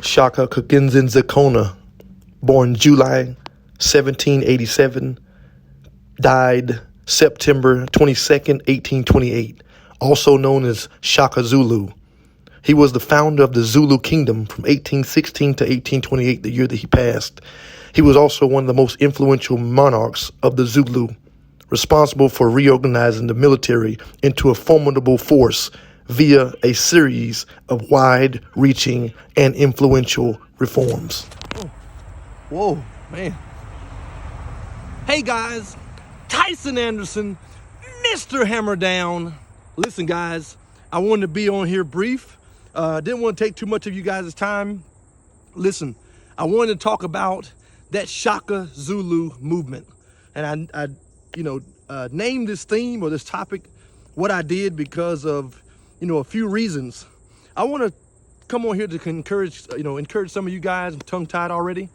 Shaka Zulu, born July 1787, died September 22nd, 1828, also known as Shaka Zulu. He was the founder of the Zulu kingdom from 1816 to 1828, the year that he passed. He was also one of the most influential monarchs of the Zulu, responsible for reorganizing the military into a formidable force via a series of wide-reaching and influential reforms. Whoa, man. Hey guys, Tyson Anderson, Mr. Hammer Down. Listen guys, I wanted to be on here brief. Didn't want to take too much of you guys' time. Listen, I wanted to talk about that Shaka Zulu movement. And I named this theme or this topic what I did because of, a few reasons. I want to come on here to encourage some of you guys. I'm tongue-tied already.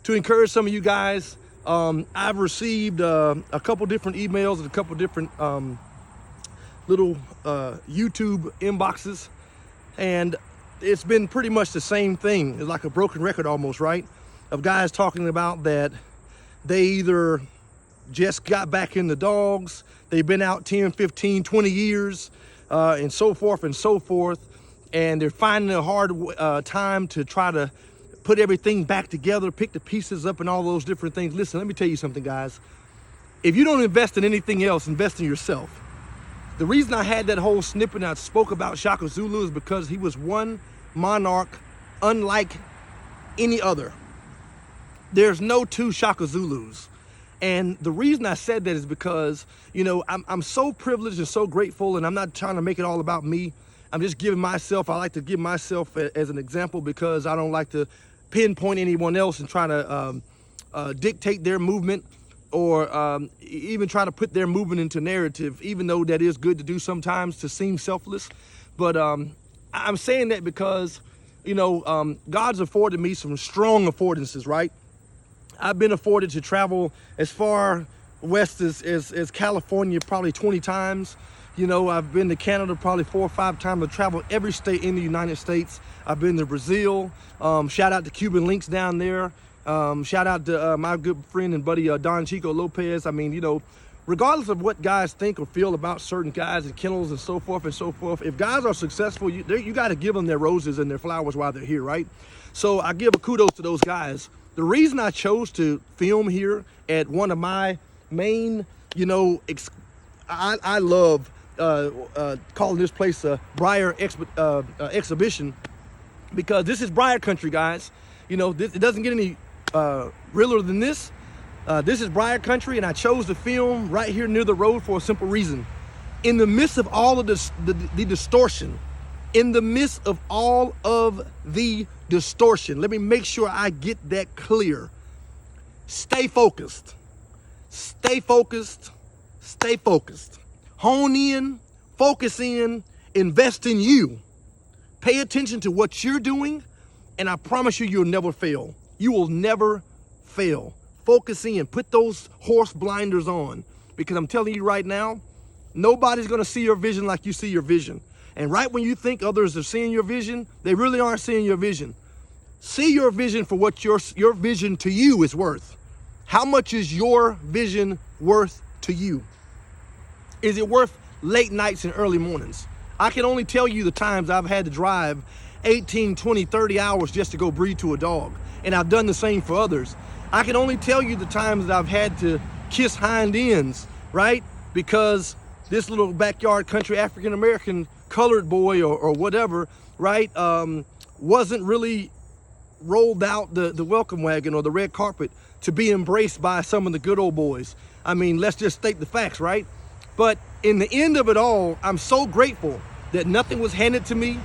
To encourage some of you guys, I've received a couple different emails and a couple different little YouTube inboxes, and it's been pretty much the same thing. It's like a broken record almost, right? Of guys talking about that they either just got back in the Dawgs, they've been out 10, 15, 20 years, and so forth, and they're finding a hard time to try to put everything back together, pick the pieces up and all those different things. Listen, let me tell you something, guys. If you don't invest in anything else, invest in yourself. The reason I had that whole snippet and I spoke about Shaka Zulu is because he was one monarch unlike any other. There's no two Shaka Zulus. And the reason I said that is because, I'm so privileged and so grateful, and I'm not trying to make it all about me. I'm just giving myself, I like to give myself as an example because I don't like to pinpoint anyone else and try to dictate their movement or even try to put their movement into narrative, even though that is good to do sometimes to seem selfless. But I'm saying that because, God's afforded me some strong affordances, right? I've been afforded to travel as far west as California probably 20 times. I've been to Canada probably 4 or 5 times. I've traveled every state in the United States. I've been to Brazil. Shout out to Cuban Links down there. Shout out to my good friend and buddy, Don Chico Lopez. I mean, regardless of what guys think or feel about certain guys and kennels and so forth, if guys are successful, you got to give them their roses and their flowers while they're here, right? So I give a kudos to those guys. The reason I chose to film here at one of my main, I love calling this place a Briar exhibition, because this is Briar country, guys. It doesn't get any realer than this. This is Briar country, and I chose to film right here near the road for a simple reason. In the midst of all of the distortion, in the midst of all of the distortion, let me make sure I get that clear. Stay focused. Stay focused. Stay focused. Hone in, focus in, invest in you. Pay attention to what you're doing, and I promise you'll never fail. You will never fail. Focus in, put those horse blinders on, because I'm telling you right now, nobody's gonna see your vision like you see your vision. And right when you think others are seeing your vision, they really aren't seeing your vision. See your vision for what your vision to you is worth. How much is your vision worth to you? Is it worth late nights and early mornings? I can only tell you the times I've had to drive 18, 20, 30 hours just to go breathe to a dog. And I've done the same for others. I can only tell you the times that I've had to kiss hind ends, right? Because this little backyard country African-American colored boy or whatever, right, wasn't really rolled out the welcome wagon or the red carpet to be embraced by some of the good old boys. I mean, let's just state the facts, right? But in the end of it all, I'm so grateful that nothing was handed to me,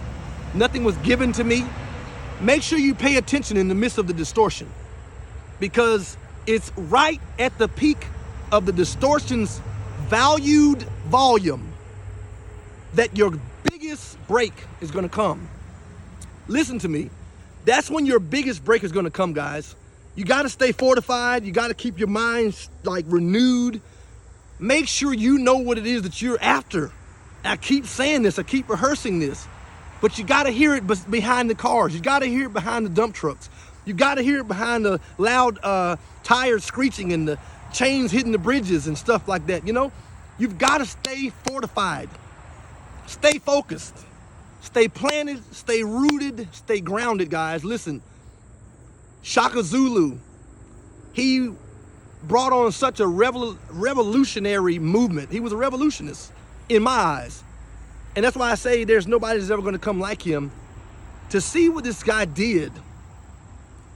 nothing was given to me. Make sure you pay attention in the midst of the distortion, because it's right at the peak of the distortion's valued volume that your biggest break is going to come. Listen to me. That's when your biggest break is going to come, guys. You got to stay fortified. You got to keep your mind renewed. Make sure you know what it is that you're after. I keep saying this. I keep rehearsing this. But you got to hear it behind the cars. You got to hear it behind the dump trucks. You got to hear it behind the loud tires screeching and the chains hitting the bridges and stuff like that. You know, you've got to stay fortified, stay focused, stay planted, stay rooted, stay grounded, guys. Listen, Shaka Zulu, he brought on such a revolutionary movement. He was a revolutionist in my eyes. And that's why I say there's nobody that's ever going to come like him. To see what this guy did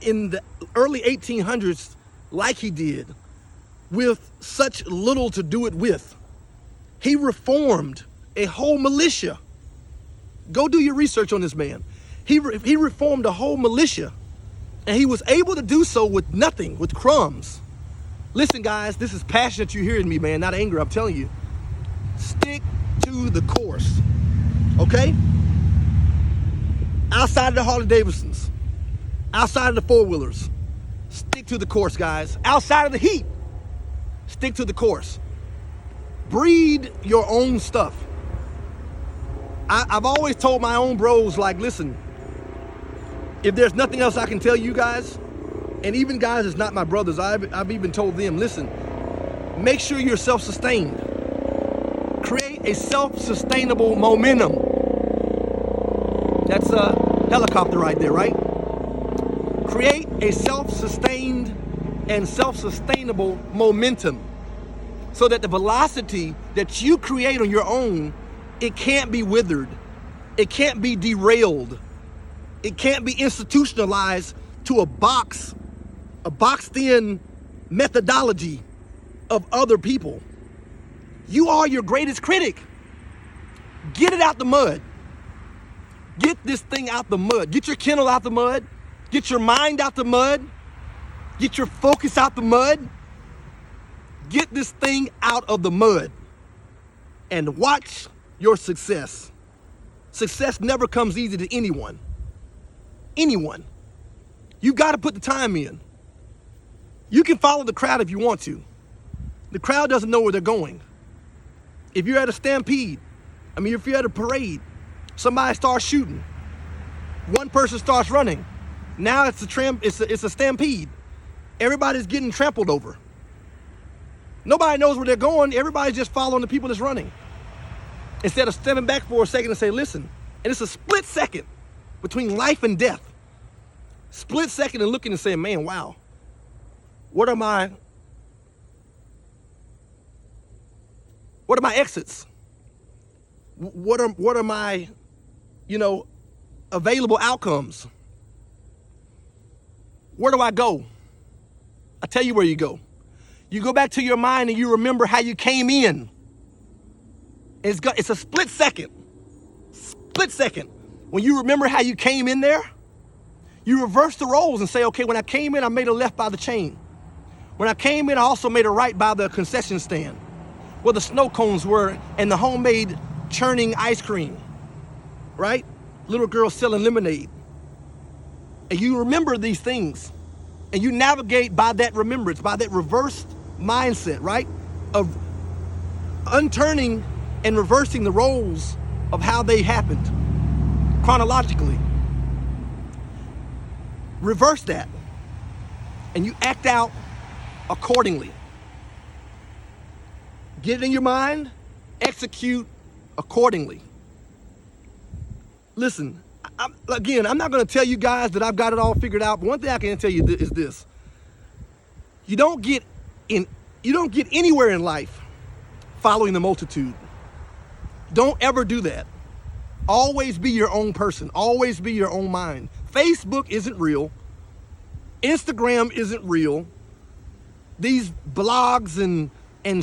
in the early 1800s like he did, with such little to do it with. He reformed a whole militia. Go do your research on this man. He reformed a whole militia, and he was able to do so with nothing, with crumbs. Listen, guys, this is passion that you're hearing me, man, not anger. I'm telling you. Stick to the course, okay? Outside of the Harley Davidsons, outside of the four-wheelers, stick to the course, guys. Outside of the heat, stick to the course. Breed your own stuff. I've always told my own bros, like, listen, if there's nothing else I can tell you guys, and even guys that's not my brothers, I've even told them, listen, make sure you're self-sustained. Create a self-sustainable momentum. That's a helicopter right there, right? Create a self-sustained and self-sustainable momentum so that the velocity that you create on your own, it can't be withered. It can't be derailed. It can't be institutionalized to a boxed-in methodology of other people. You are your greatest critic. Get it out the mud. Get this thing out the mud. Get your kennel out the mud. Get your mind out the mud. Get your focus out the mud. Get this thing out of the mud and watch your success. Success never comes easy to anyone. Anyone. You've got to put the time in. You can follow the crowd if you want to. The crowd doesn't know where they're going. If you're at a stampede, if you're at a parade, somebody starts shooting, one person starts running. Now it's a stampede. Everybody's getting trampled over. Nobody knows where they're going. Everybody's just following the people that's running. Instead of stepping back for a second and say, listen, and it's a split second between life and death. Split second and looking and saying, man, wow, what are my exits? What are my, available outcomes? Where do I go? I tell you where you go. You go back to your mind and you remember how you came in. It's a split second. Split second. When you remember how you came in there, you reverse the roles and say, okay, when I came in, I made a left by the chain. When I came in, I also made a right by the concession stand, where the snow cones were and the homemade churning ice cream, right? Little girls selling lemonade. And you remember these things, and you navigate by that remembrance, by that reversed mindset, right? Of unturning and reversing the roles of how they happened chronologically. Reverse that, and you act out accordingly. Get it in your mind, execute accordingly. Listen, I'm not going to tell you guys that I've got it all figured out, but one thing I can tell you is this. You don't get anywhere in life following the multitude. Don't ever do that. Always be your own person. Always be your own mind. Facebook isn't real. Instagram isn't real. These blogs and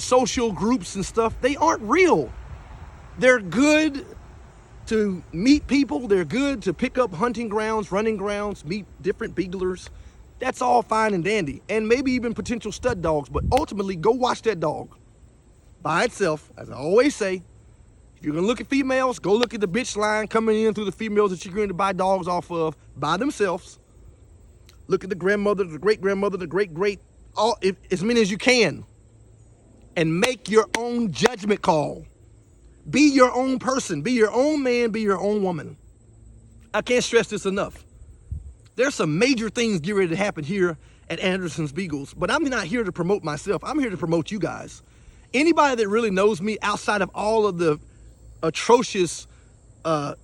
social groups and stuff, they aren't real. They're good to meet people. They're good to pick up hunting grounds, running grounds, meet different beaglers. That's all fine and dandy. And maybe even potential stud dogs. But ultimately, go watch that dog by itself. As I always say, if you're going to look at females, go look at the bitch line coming in through the females that you're going to buy dogs off of by themselves. Look at the grandmother, the great-grandmother, the great-great, as many as you can. And make your own judgment call. Be your own person. Be your own man. Be your own woman. I can't stress this enough. There's some major things getting ready to happen here at Anderson's Beagles, but I'm not here to promote myself. I'm here to promote you guys. Anybody that really knows me outside of all of the atrocious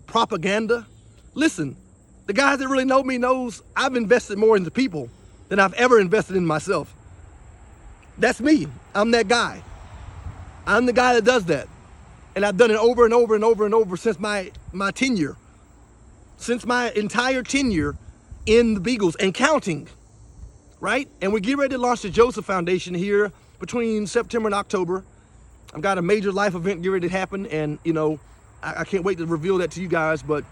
propaganda, listen, the guys that really know me knows I've invested more into people than I've ever invested in myself. That's me. I'm that guy. I'm the guy that does that. And I've done it over and over and over and over since my tenure. Since my entire tenure in the Beagles and counting, right? And we get ready to launch the Joseph Foundation here between September and October. I've got a major life event getting ready to happen, and you know, I can't wait to reveal that to you guys. But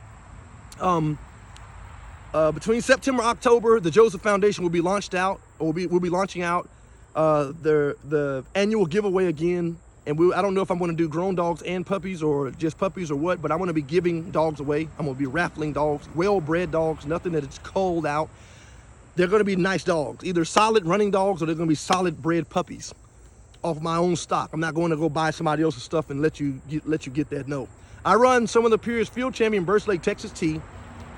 between September and October, the Joseph Foundation will be launched out, or we'll be launching out the annual giveaway again. And I don't know if I'm going to do grown dogs and puppies or just puppies or what, but I'm going to be giving dogs away. I'm going to be raffling dogs, well-bred dogs, nothing that is culled out. They're going to be nice dogs, either solid running dogs or they're going to be solid bred puppies off my own stock. I'm not going to go buy somebody else's stuff and let you get that. No. I run some of the Peers field champion Burst Lake, Texas T,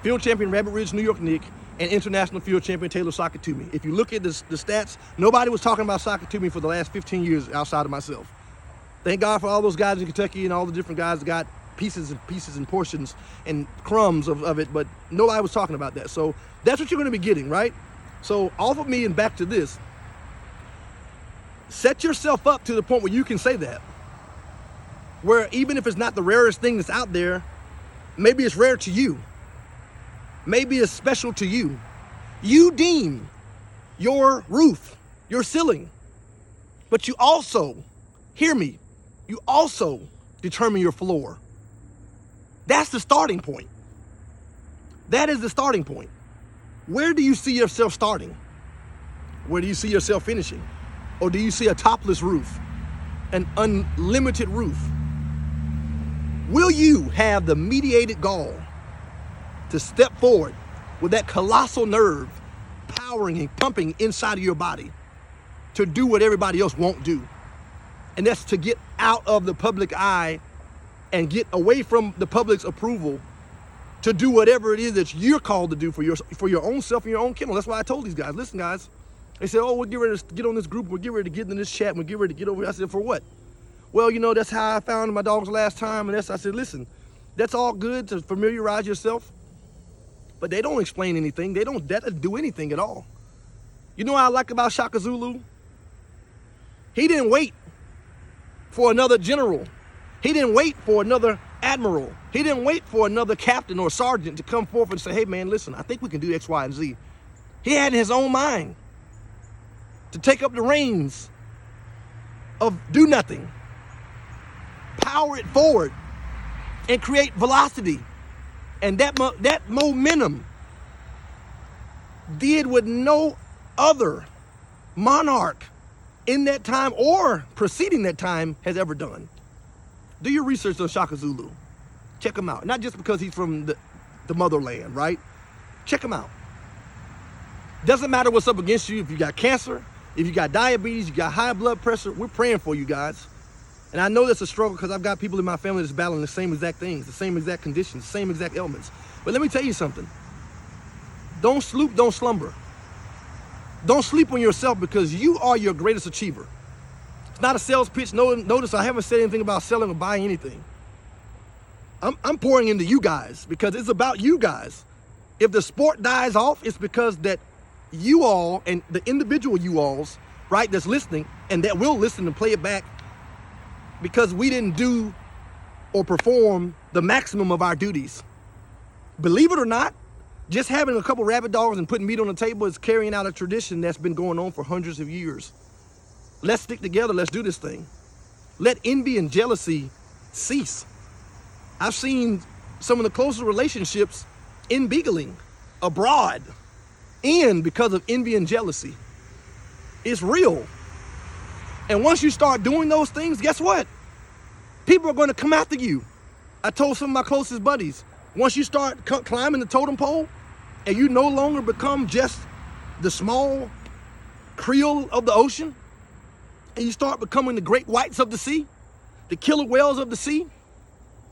field champion Rabbit Ridge, New York Nick, and international field champion Taylor Sakatumi. If you look at the stats, nobody was talking about Sakatumi for the last 15 years outside of myself. Thank God for all those guys in Kentucky and all the different guys that got pieces and portions and crumbs of it, but nobody was talking about that. So that's what you're going to be getting, right? So off of me and back to this. Set yourself up to the point where you can say that. Where even if it's not the rarest thing that's out there, maybe it's rare to you. Maybe it's special to you. You deem your roof, your ceiling, but you also, hear me, you also determine your floor. That's the starting point. That is the starting point. Where do you see yourself starting? Where do you see yourself finishing? Or do you see a topless roof, an unlimited roof? Will you have the mediated gall to step forward with that colossal nerve powering and pumping inside of your body to do what everybody else won't do? And that's to get out of the public eye and get away from the public's approval to do whatever it is that you're called to do for your own self and your own kennel. That's why I told these guys, listen guys, they said, oh, we'll get ready to get on this group, we'll get ready to get in this chat, we'll get ready to get over here. I said, for what? Well, you know, that's how I found my dogs last time. And I said, listen, that's all good to familiarize yourself, but they don't explain anything. That doesn't do anything at all. You know what I like about Shaka Zulu? He didn't wait for another general. He didn't wait for another admiral. He didn't wait for another captain or sergeant to come forth and say, hey man, listen, I think we can do X, Y, and Z. He had in his own mind to take up the reins of do nothing, power it forward, and create velocity. And that momentum did what no other monarch in that time or preceding that time has ever done. Do your research on Shaka Zulu. Check him out. Not just because he's from the motherland, right? Check him out. Doesn't matter what's up against you. If you got cancer, if you got diabetes, you got high blood pressure, we're praying for you guys. And I know that's a struggle because I've got people in my family that's battling the same exact things, the same exact conditions, the same exact ailments. But let me tell you something. Don't sloop, don't slumber. Don't sleep on yourself because you are your greatest achiever. It's not a sales pitch. Notice I haven't said anything about selling or buying anything. I'm pouring into you guys because it's about you guys. If the sport dies off, it's because that you all and the individual you alls, right, that's listening and that will listen and play it back because we didn't do or perform the maximum of our duties. Believe it or not, just having a couple rabbit dogs and putting meat on the table is carrying out a tradition that's been going on for hundreds of years. Let's stick together. Let's do this thing. Let envy and jealousy cease. I've seen some of the closest relationships in beagling abroad end because of envy and jealousy. It's real. And once you start doing those things, guess what? People are going to come after you. I told some of my closest buddies, once you start climbing the totem pole and you no longer become just the small krill of the ocean and you start becoming the great whites of the sea, the killer whales of the sea,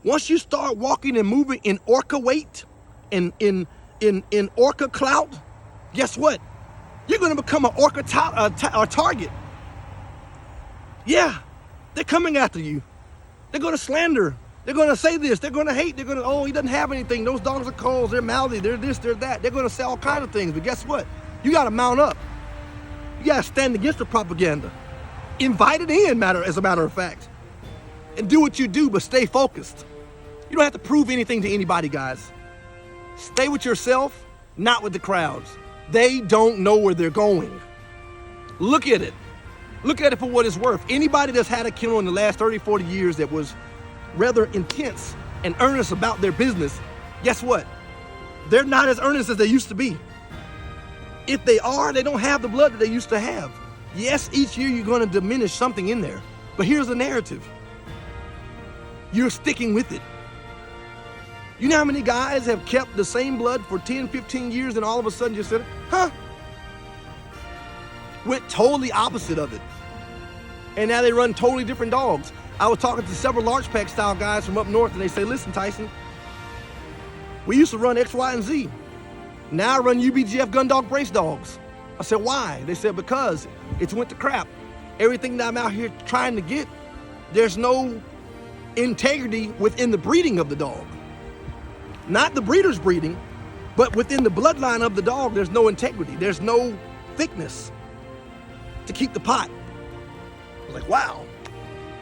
once you start walking and moving in orca weight, in orca clout, guess what? You're going to become an orca target. Yeah, they're coming after you. They're going to slander. They're going to say this. They're going to hate. They're going to, oh, he doesn't have anything. Those dogs are cold. They're mouthy. They're this, they're that. They're going to say all kinds of things. But guess what? You got to mount up. You got to stand against the propaganda. Invite it in, as a matter of fact. And do what you do, but stay focused. You don't have to prove anything to anybody, guys. Stay with yourself, not with the crowds. They don't know where they're going. Look at it. Look at it for what it's worth. Anybody that's had a kennel in the last 30, 40 years that was rather intense and earnest about their business, guess what? They're not as earnest as they used to be. If they are, they don't have the blood that they used to have. Yes, each year you're going to diminish something in there. But here's the narrative. You're sticking with it. You know how many guys have kept the same blood for 10, 15 years and all of a sudden just said, huh? Went totally opposite of it. And now they run totally different dogs. I was talking to several large pack style guys from up north and they say, listen, Tyson, we used to run X, Y, and Z. Now I run UBGF gun dog brace dogs. I said, why? They said, because it's went to crap. Everything that I'm out here trying to get, there's no integrity within the breeding of the dog. Not the breeder's breeding, but within the bloodline of the dog, there's no integrity. There's no thickness to keep the pot. I was like, wow,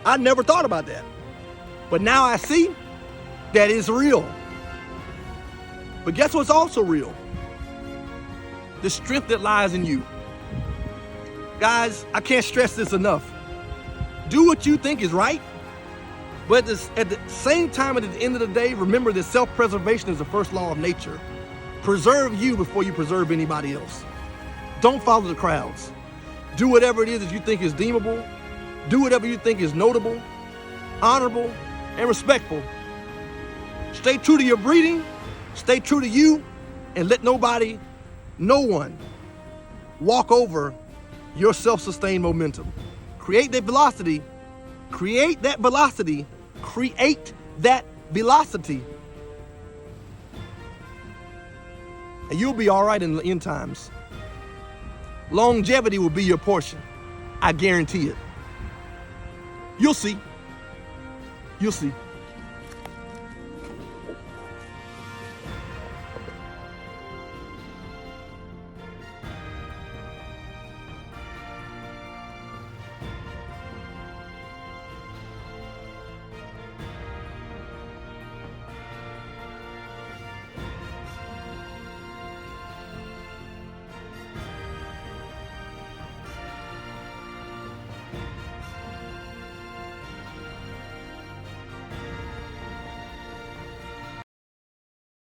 I never thought about that. But now I see that is real. But guess what's also real? The strength that lies in you. Guys, I can't stress this enough. Do what you think is right, but at the same time, at the end of the day, remember that self-preservation is the first law of nature. Preserve you before you preserve anybody else. Don't follow the crowds. Do whatever it is that you think is deemable. Do whatever you think is notable, honorable, and respectful. Stay true to your breeding, stay true to you, and let nobody, no one, walk over your self-sustained momentum. Create that velocity. Create that velocity. Create that velocity. And you'll be all right in the end times. Longevity will be your portion. I guarantee it. You'll see. You'll see.